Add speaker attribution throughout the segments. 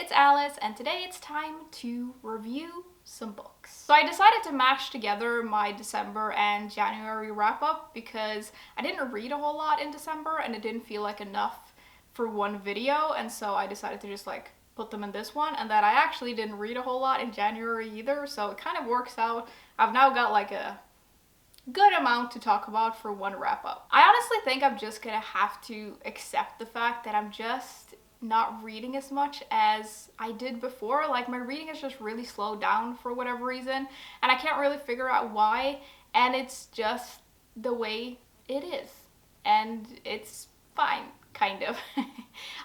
Speaker 1: it's Alice, and today it's time to review some books. So I decided to mash together my December and January wrap-up because I didn't read a whole lot in December and it didn't feel like enough for one video, and so I decided to just like put them in this one, and that I actually didn't read a whole lot in January either, so it kind of works out. I've now got like a good amount to talk about for one wrap-up. I honestly think I'm just gonna have to accept the fact that I'm just not reading as much as I did before. Like, my reading has just really slowed down for whatever reason, and I can't really figure out why, and it's just the way it is, and it's fine, kind of.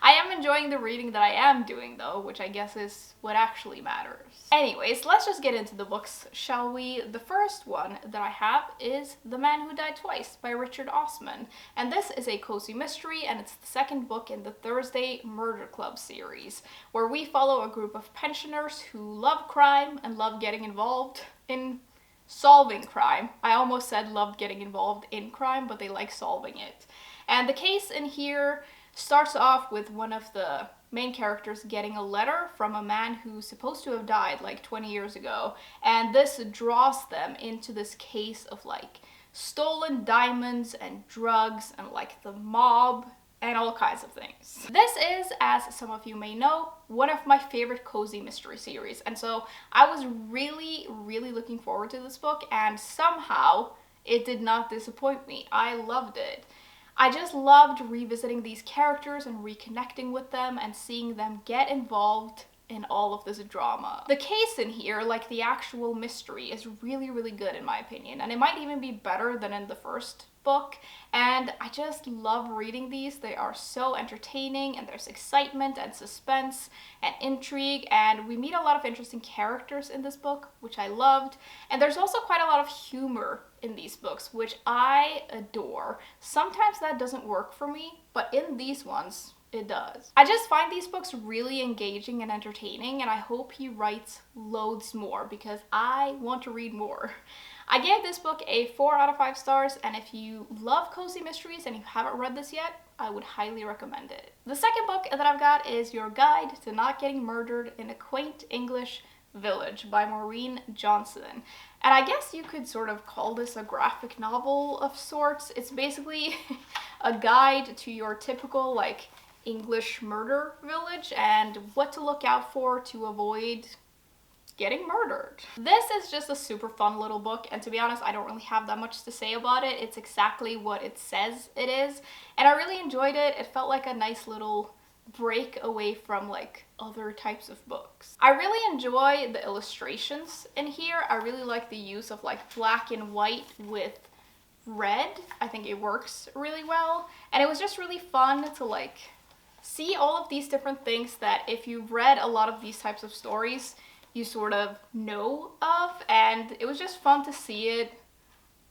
Speaker 1: I am enjoying the reading that I am doing though, which I guess is what actually matters. Anyways, let's just get into the books, shall we? The first one that I have is The Man Who Died Twice by Richard Osman, and this is a cozy mystery, and it's the second book in the Thursday Murder Club series, where we follow a group of pensioners who love crime and love getting involved in solving crime. I almost said loved getting involved in crime, but they like solving it. And the case in here starts off with one of the main characters getting a letter from a man who's supposed to have died like 20 years ago, and this draws them into this case of like stolen diamonds and drugs and like the mob and all kinds of things. This is, as some of you may know, one of my favorite cozy mystery series, and so I was really looking forward to this book, and somehow it did not disappoint me. I loved it. I just loved revisiting these characters and reconnecting with them and seeing them get involved in all of this drama. The case in here, like the actual mystery, is really good in my opinion, and it might even be better than in the first book, and I just love reading these. They are so entertaining, and there's excitement and suspense and intrigue, and we meet a lot of interesting characters in this book, which I loved, and there's also quite a lot of humor in these books, which I adore. Sometimes that doesn't work for me, but in these ones, it does. I just find these books really engaging and entertaining, and I hope he writes loads more because I want to read more. I gave this book a 4 out of 5 stars, and if you love cozy mysteries and you haven't read this yet, I would highly recommend it. The second book that I've got is Your Guide to Not Getting Murdered in a Quaint English Village by Maureen Johnson. And I guess you could sort of call this a graphic novel of sorts. It's basically a guide to your typical like English murder village and what to look out for to avoid getting murdered. This is just a super fun little book, and to be honest, I don't really have that much to say about it. It's exactly what it says it is, and I really enjoyed it. It felt like a nice little break away from like other types of books. I really enjoy the illustrations in here. I really like the use of like black and white with red. I think it works really well, and it was just really fun to like see all of these different things that if you've read a lot of these types of stories, you sort of know of, and it was just fun to see it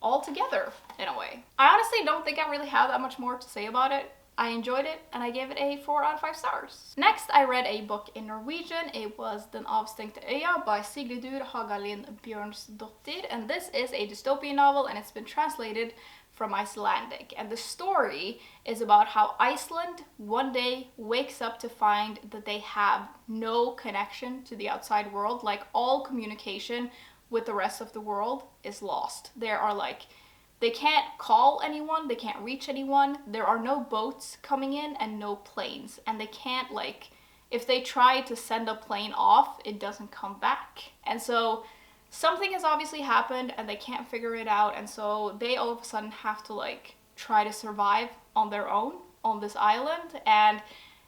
Speaker 1: all together in a way. I honestly don't think I really have that much more to say about it. I enjoyed it, and I gave it a 4 out of 5 stars. Next, I read a book in Norwegian. It was Den Avstengte Øya by Sigridur Hagalin Bjørnsdottir, and this is a dystopian novel, and it's been translated from Icelandic. And the story is about how Iceland one day wakes up to find that they have no connection to the outside world. Like, all communication with the rest of the world is lost. There are like, they can't call anyone, they can't reach anyone, there are no boats coming in and no planes, and they can't like, if they try to send a plane off, it doesn't come back. And so something has obviously happened and they can't figure it out, and so they all of a sudden have to like try to survive on their own on this island, and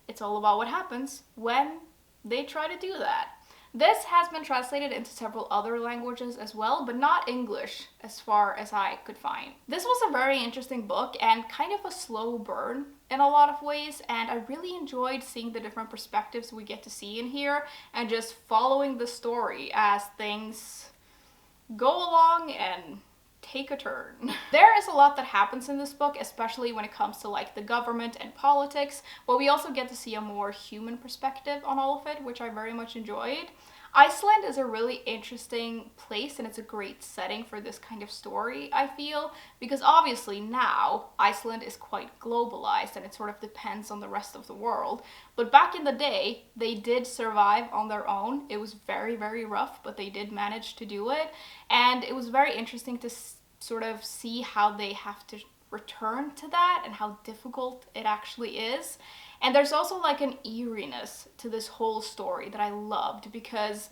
Speaker 1: it's all about what happens when they try to do that. This has been translated into several other languages as well, but not English as far as I could find. This was a very interesting book and kind of a slow burn in a lot of ways, and I really enjoyed seeing the different perspectives we get to see in here and just following the story as things go along and take a turn. There is a lot that happens in this book, especially when it comes to like the government and politics, but we also get to see a more human perspective on all of it, which I very much enjoyed. Iceland is a really interesting place and it's a great setting for this kind of story, I feel, because obviously now Iceland is quite globalized and it sort of depends on the rest of the world. But back in the day, they did survive on their own. It was very, very rough, but they did manage to do it. And it was very interesting to sort of see how they have to return to that and how difficult it actually is. And there's also like an eeriness to this whole story that I loved because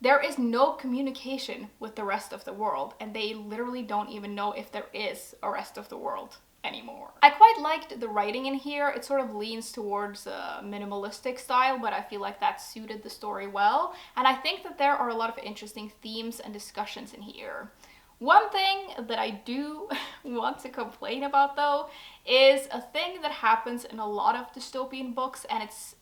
Speaker 1: there is no communication with the rest of the world and they literally don't even know if there is a rest of the world anymore. I quite liked the writing in here. It sort of leans towards a minimalistic style, but I feel like that suited the story well. And I think that there are a lot of interesting themes and discussions in here. One thing that I do want to complain about though is a thing that happens in a lot of dystopian books, and it's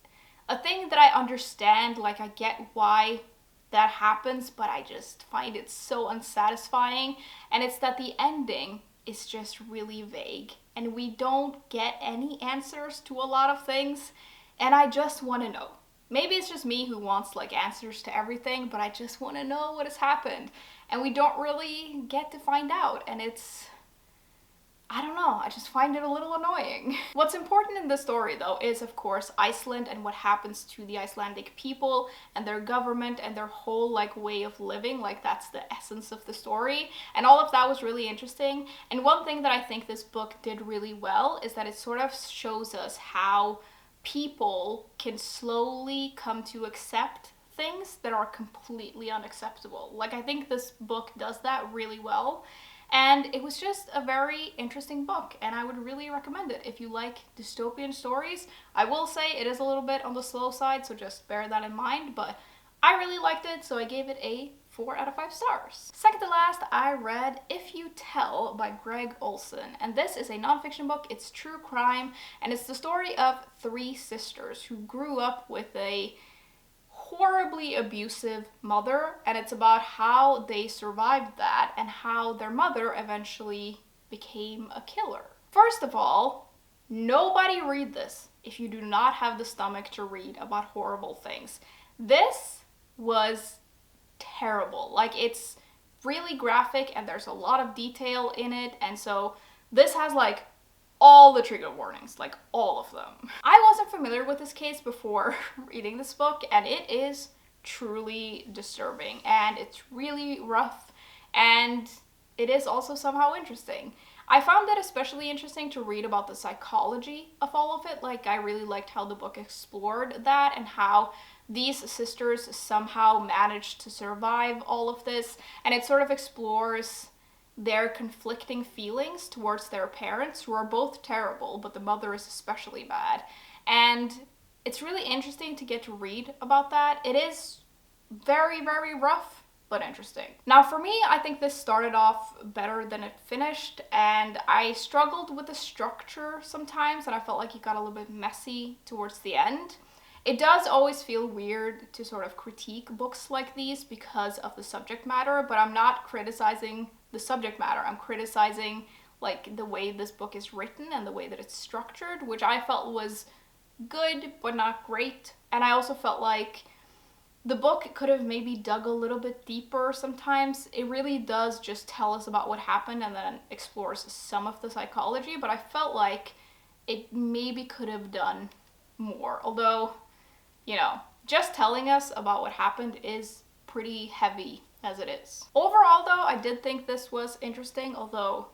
Speaker 1: a thing that I understand, like I get why that happens, but I just find it so unsatisfying, and it's that the ending is just really vague and we don't get any answers to a lot of things, and I just want to know. Maybe it's just me who wants like answers to everything, but I just want to know what has happened. And we don't really get to find out. And I don't know, I just find it a little annoying. What's important in the story though is of course Iceland and what happens to the Icelandic people and their government and their whole like way of living. Like that's the essence of the story. And all of that was really interesting. And one thing that I think this book did really well is that it sort of shows us how people can slowly come to accept things that are completely unacceptable. Like I think this book does that really well. And it was just a very interesting book and I would really recommend it if you like dystopian stories. I will say it is a little bit on the slow side, so just bear that in mind, but I really liked it, so I gave it a 4 out of 5 stars. Second to last, I read If You Tell by Greg Olson, and this is a nonfiction book. It's true crime, and it's the story of 3 sisters who grew up with a horribly abusive mother, and it's about how they survived that and how their mother eventually became a killer. First of all, nobody read this if you do not have the stomach to read about horrible things. This was terrible. Like it's really graphic and there's a lot of detail in it, and so this has like all the trigger warnings, like all of them. I wasn't familiar with this case before reading this book, and it is truly disturbing and it's really rough, and it is also somehow interesting. I found it especially interesting to read about the psychology of all of it. Like I really liked how the book explored that and how these sisters somehow managed to survive all of this, and it sort of explores their conflicting feelings towards their parents, who are both terrible, but the mother is especially bad. And it's really interesting to get to read about that. It is very, very rough, but interesting. Now for me, I think this started off better than it finished, and I struggled with the structure sometimes, and I felt like it got a little bit messy towards the end. It does always feel weird to sort of critique books like these because of the subject matter, but I'm not criticizing the subject matter. I'm criticizing like the way this book is written and the way that it's structured, which I felt was good but not great. And I also felt like the book could have maybe dug a little bit deeper sometimes. It really does just tell us about what happened and then explores some of the psychology, but I felt like it maybe could have done more. Although, you know, just telling us about what happened is pretty heavy as it is. Overall though, I did think this was interesting, although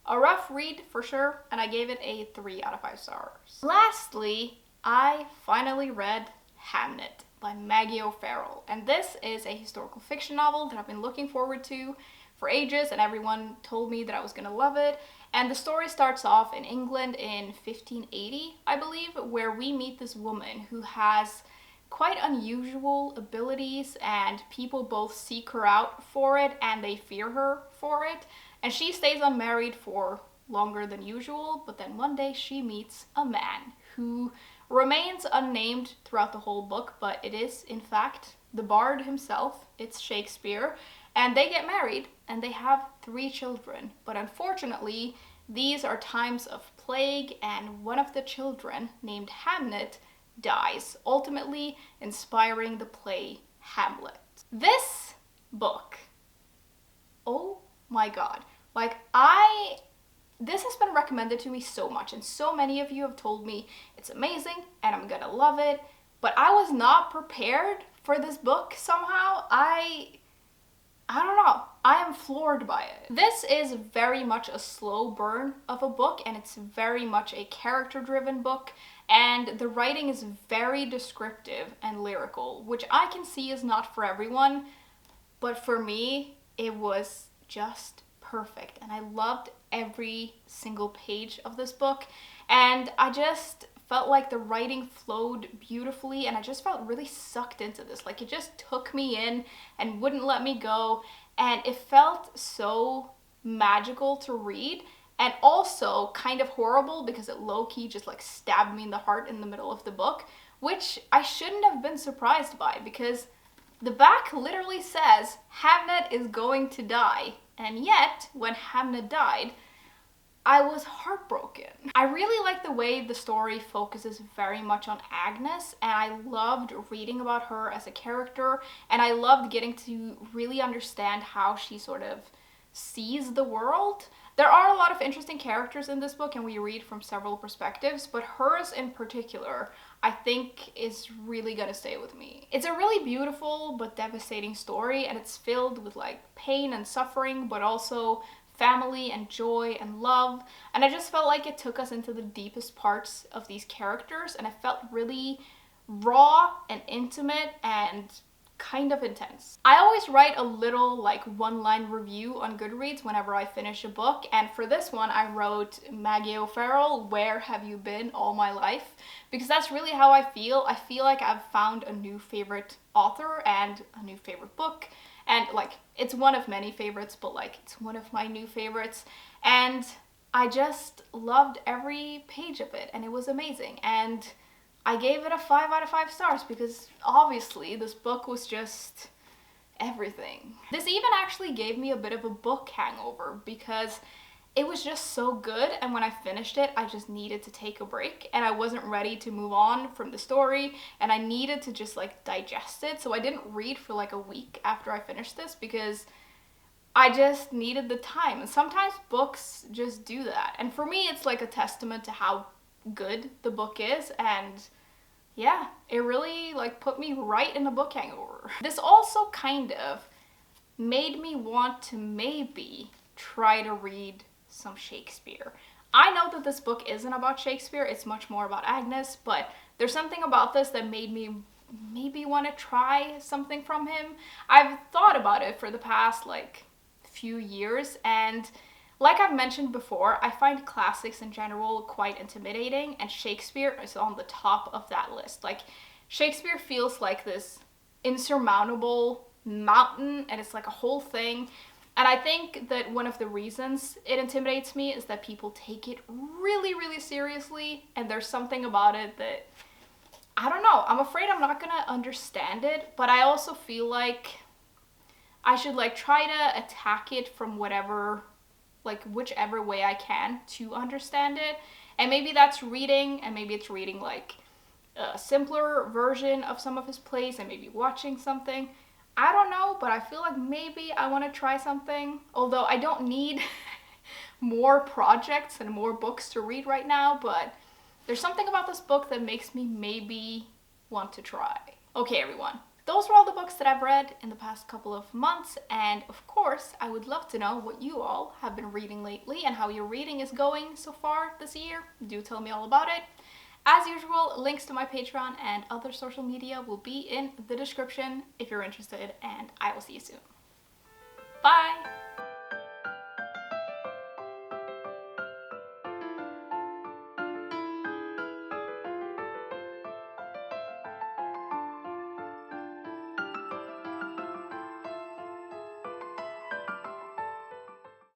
Speaker 1: a rough read for sure, and I gave it a 3 out of 5 stars. Lastly, I finally read Hamnet by Maggie O'Farrell, and this is a historical fiction novel that I've been looking forward to for ages, and everyone told me that I was gonna love it. And the story starts off in England in 1580, I believe, where we meet this woman who has quite unusual abilities, and people both seek her out for it and they fear her for it. And she stays unmarried for longer than usual, but then one day she meets a man who remains unnamed throughout the whole book, but it is in fact the bard himself. It's Shakespeare, and they get married and they have 3 children. But unfortunately, these are times of plague, and one of the children, named Hamnet, dies, ultimately inspiring the play Hamlet. This book, oh my god, like this has been recommended to me so much, and so many of you have told me it's amazing and I'm gonna love it, but I was not prepared for this book somehow. I don't know. I am floored by it. This is very much a slow burn of a book, and it's very much a character-driven book, and the writing is very descriptive and lyrical, which I can see is not for everyone, but for me, it was just perfect, and I loved every single page of this book, and I just felt like the writing flowed beautifully, and I just felt really sucked into this. Like, it just took me in and wouldn't let me go, and it felt so magical to read, and also kind of horrible because it low-key just like stabbed me in the heart in the middle of the book, which I shouldn't have been surprised by, because the back literally says Hamnet is going to die, and yet when Hamnet died, I was heartbroken. I really like the way the story focuses very much on Agnes, and I loved reading about her as a character, and I loved getting to really understand how she sort of sees the world. There are a lot of interesting characters in this book, and we read from several perspectives, but hers in particular, I think, is really gonna stay with me. It's a really beautiful but devastating story, and it's filled with like pain and suffering, but also family and joy and love, and I just felt like it took us into the deepest parts of these characters, and it felt really raw and intimate and kind of intense. I always write a little like one-line review on Goodreads whenever I finish a book, and for this one I wrote Maggie O'Farrell, where have you been all my life? Because that's really how I feel. I feel like I've found a new favorite author and a new favorite book, and like it's one of many favorites, but like it's one of my new favorites, and I just loved every page of it, and it was amazing, and I gave it a 5 out of 5 stars because obviously this book was just everything. This even actually gave me a bit of a book hangover because it was just so good, and when I finished it, I just needed to take a break, and I wasn't ready to move on from the story, and I needed to just like digest it, so I didn't read for like a week after I finished this because I just needed the time, and sometimes books just do that, and for me it's like a testament to how good the book is, and yeah, it really like put me right in a book hangover. This also kind of made me want to maybe try to read some Shakespeare. I know that this book isn't about Shakespeare, it's much more about Agnes, but there's something about this that made me maybe want to try something from him. I've thought about it for the past like few years, and like I've mentioned before, I find classics in general quite intimidating, and Shakespeare is on the top of that list. Like, Shakespeare feels like this insurmountable mountain, and it's like a whole thing. And I think that one of the reasons it intimidates me is that people take it really, really seriously, and there's something about it that, I don't know, I'm afraid I'm not gonna understand it, but I also feel like I should like try to attack it from whichever way I can to understand it. And maybe that's reading, and maybe it's reading like a simpler version of some of his plays, and maybe watching something. I don't know, but I feel like maybe I want to try something, although I don't need more projects and more books to read right now, but there's something about this book that makes me maybe want to try. Okay, everyone. Those were all the books that I've read in the past couple of months, and of course, I would love to know what you all have been reading lately and how your reading is going so far this year. Do tell me all about it. As usual, links to my Patreon and other social media will be in the description if you're interested, and I will see you soon.